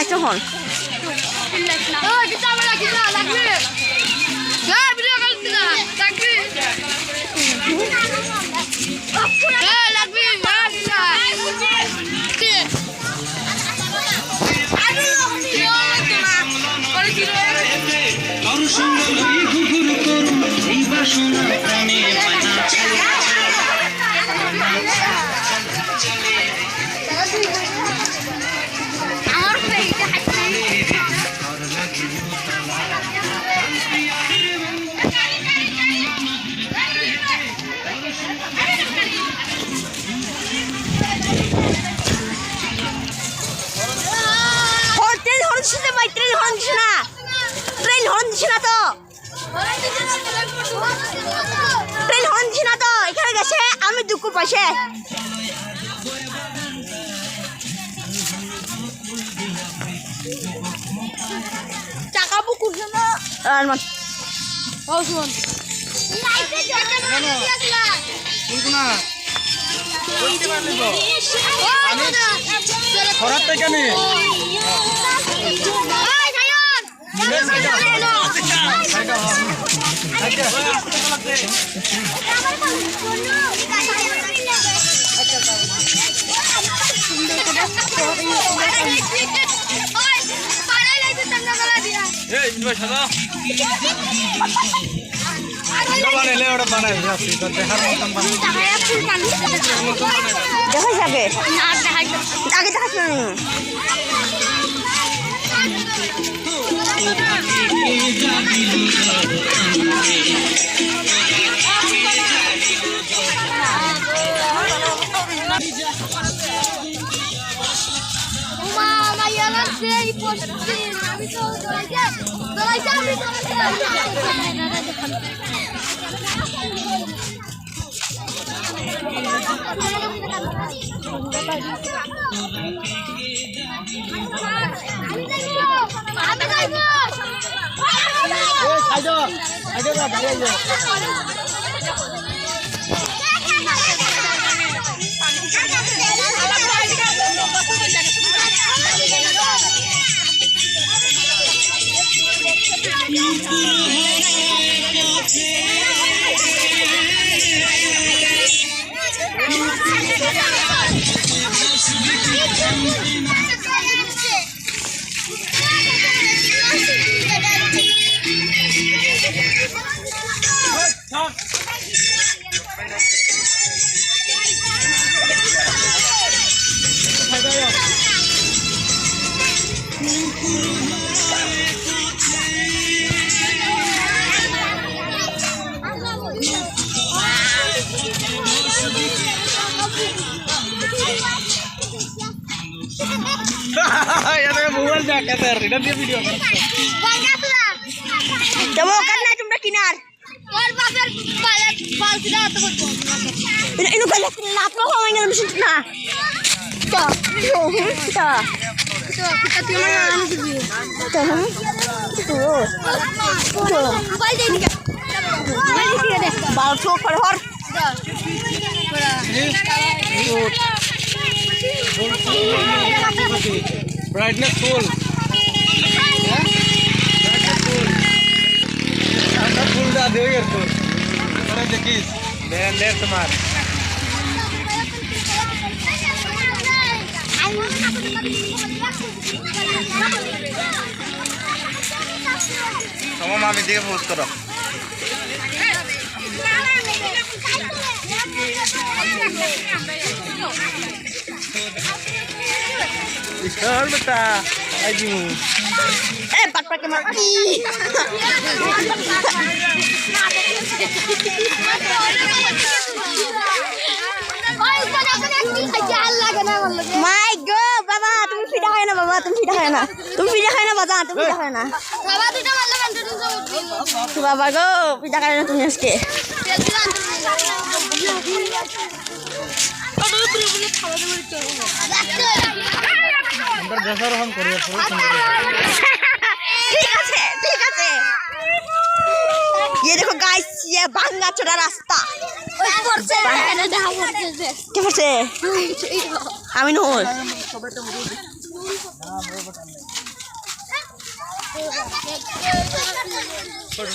খাইছো হন আমি দুঃখ পাশে টাকা বুকুর জন্য কিনার brightness full. Full da deu erto. Para de kiss. Der tomar. Kamu mami diye post karo. Istar beta. Aji mu. Patpa ke mar. My God, Baba, তুমি ফিদা হয় না বাবা, তুমি ফিদা হয় না। তুমি ফিদা হয় না বাবা, তুমি ফিদা হয় না। বাবা দুটো মারলে বান্ধব বাবা গো, ফিদা করে না তুমি আজকে। ঠিক আছে। ये देखो गाइस, ये भांगा चढ़ा रास्ता। क्या पड़ছে? আমি নুল ছোট